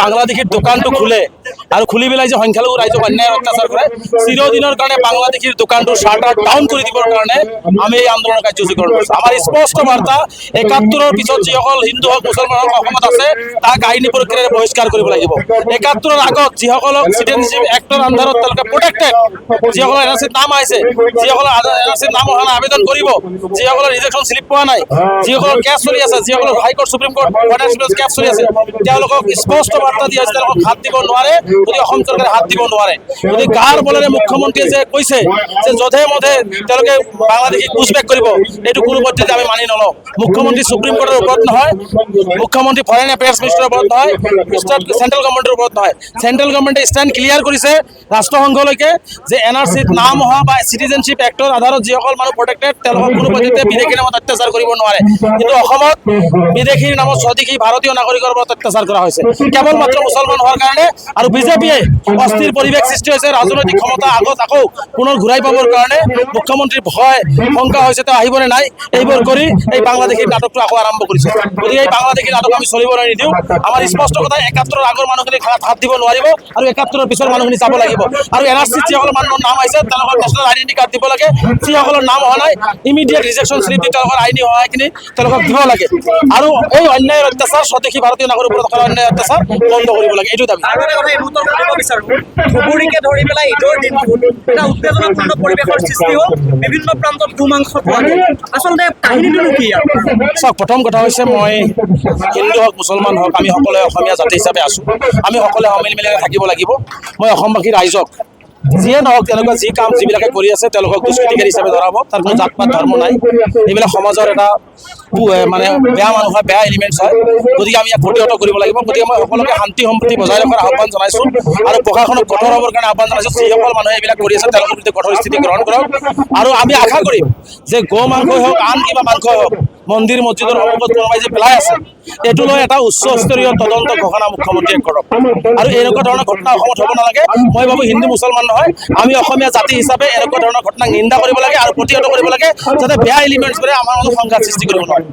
বাংলাদেশীৰ দোকানটো খোলে আৰু খুলি পেলাই যে সংখ্যালঘু ৰাইজক অন্যায় অত্যাচাৰ কৰে চিৰদিনৰ কাৰণে বাংলাদেশীৰ দোকানটো শাটাৰ ডাউন কৰি দিবৰ কাৰণে আমি এই আন্দোলনৰ কাৰ্যসূচী গ্ৰহণ কৰিছোঁ। আমাৰ স্পষ্ট বাৰ্তা ৭১ৰ পিছত যিসকল হিন্দু হওক মুছলমান হওক অসমত আছে তাক আইনী প্ৰক্ৰিয়াৰে বহিষ্কাৰ কৰিব লাগিব। ৭১ৰ আগত যিসকলক চিটিজেনশ্বিপ এক্টৰ আণ্ডাৰত তেওঁলোকে প্ৰটেক্টেড, যিসকলৰ এনআৰচিত নাম আহিছে, যিসকলৰ এনআৰচিত নাম অহা নাই আবেদন কৰিব, যিসকলৰ ৰিজেকশ্যন শ্লিপ পোৱা নাই, যিসকলৰ কেছ চলি আছে, যিসকলৰ হাইকোৰ্ট সুপ্ৰিম কোৰ্ট কেছ চলি আছে, তেওঁলোকক স্পষ্ট বাৰ্তা দিয়া হৈছে তেওঁলোকক হাত দিব নোৱাৰে যদি অসম চৰকাৰে হাত দিব নোৱাৰে। যদি গাৰ বলেৰে মুখ্যমন্ত্ৰীয়ে যে কৈছে যে যধে মধে তেওঁলোকে বাংলাদেশীক পুছবেক কৰিব, এইটো কোনো পদ্ধতি আমি মানি নলওঁ। মুখ্যমন্ত্ৰী সুপ্ৰিম কোৰ্টৰ ওপৰত নহয়, মুখ্যমন্ত্ৰী ফৰেইন এফেয়াৰ্ছ মিনিষ্টাৰৰ ওপৰত নহয়, চেণ্ট্ৰেল গভৰ্ণমেণ্টৰ ওপৰত নহয়। চেণ্ট্ৰেল গভৰ্ণমেণ্টে ষ্টেণ্ড ক্লিয়াৰ কৰিছে ৰাষ্ট্ৰসংঘলৈকে যে এনআৰচিত নাম অহা বা চিটিজেনশ্বিপ এক্টৰ আধাৰত যিসকল মানুহ প্ৰটেক্টেড তেওঁলোকক কোনো পদ্ধতিতে বিদেশীৰ নামত অত্যাচাৰ কৰিব নোৱাৰে। কিন্তু অসমত বিদেশীৰ নামত স্বদেশী ভাৰতীয় নাগৰিকৰ ওপৰত অত্যাচাৰ কৰা হৈছে কেৱল মাত্ৰ মুছলমান হোৱাৰ কাৰণে। আৰু বিজেপিয়ে অস্থিৰ পৰিৱেশ সৃষ্টি হৈছে, ৰাজনৈতিক ক্ষমতা আগত আকৌ পুনৰ ঘূৰাই পাবৰ কাৰণে মুখ্যমন্ত্ৰীৰ ভয় শংকা হৈছে তেওঁ আহিবনে নাই এইবোৰ কৰি এই বাংলাদেশীৰ নাটকটো আকৌ আৰম্ভ কৰিছে। গতিকে এই বাংলাদেশীৰ নাটক আমি চলিবলৈ নিদিওঁ। আমাৰ স্পষ্ট কথা ৭১ৰ আগৰ মানুহখিনি খেলাত হাত দিব নোৱাৰিব আৰু ৭১ৰ পিছৰ মানুহখিনি যাব লাগিব। আৰু এনআৰচিত যিসকল মানুহৰ নাম আহিছে তেওঁলোকৰ নেশ্যনেল আইডেণ্টি কাৰ্ড দিব লাগে, যিসকলৰ নাম অহা নাই ইমিডিয়েট ৰিজেকশ্যন শ্লিপ দি তেওঁলোকৰ আইনী সহায়খিনি তেওঁলোকক দিব লাগে। আৰু এই অন্যায় অত্যাচাৰ স্বদেশী ভাৰতীয় নাগৰিকৰ ওপৰত কৰা অন্যায় অত্যাচাৰ বন্ধ কৰিব লাগে, এইটো দাবী। আৰু এটা কথা এই মুহূৰ্তত সুধিব বিচাৰোঁ, ধুবুৰীকে ধৰি পেলাই ঈদৰ দিনটোত এটা উত্তেজনাপূৰ্ণ পৰিৱেশৰ সৃষ্টি হ'ল, বিভিন্ন প্ৰান্তত গোমাংস পোৱা গ'ল। আচলতে কাহিনীটোনো কি? চাওক, প্ৰথম কথা হৈছে মই হিন্দু হওক মুছলমান হওক আমি সকলোৱে অসমীয়া জাতি হিচাপে আছোঁ, আমি সকলোৱে সমিল মিলাই থাকিব লাগিব। মই অসমবাসী ৰাইজক যিয়ে নহওক তেনেকুৱা যি কাম যিবিলাকে কৰি আছে তেওঁলোকক দুষ্কৃতিকাৰী হিচাপে ধৰাব, তাৰ কোনো জাত পাত ধৰ্ম নাই। এইবিলাক সমাজৰ এটা মানে বেয়া মানুহ হয়, বেয়া এলিমেণ্টছ হয়। গতিকে আমি ইয়াক প্ৰতিহত কৰিব লাগিব। গতিকে মই সকলোকে শান্তি সম্প্ৰীতি বজাই ৰখাৰ আহ্বান জনাইছোঁ আৰু প্ৰশাসনক কঠোৰ হ'বৰ কাৰণে আহ্বান জনাইছোঁ। যিসকল মানুহে এইবিলাক কৰি আছে তেওঁলোকৰ প্ৰতি কঠোৰ স্থিতি গ্ৰহণ কৰক। আৰু আমি আশা কৰিম যে গো মাংসই হওক আন কিবা মাংসই হওক মন্দিৰ মছজিদৰ সন্মুখত কোনোবাই যে পেলাই আছে এইটো লৈ এটা উচ্চ স্তৰীয় তদন্ত ঘোষণা মুখ্যমন্ত্ৰীয়ে কৰক। আৰু এনেকুৱা ধৰণৰ ঘটনা অসমত হ'ব নালাগে। মই ভাবোঁ হিন্দু মুছলমান নহয়, আমি অসমীয়া জাতি হিচাপে এনেকুৱা ধৰণৰ ঘটনাক নিন্দা কৰিব লাগে আৰু প্ৰতিহত কৰিব লাগে, যাতে বেয়া এলিমেণ্টছবোৰে আমাৰ মাজত সংঘাত সৃষ্টি কৰিব নোৱাৰে।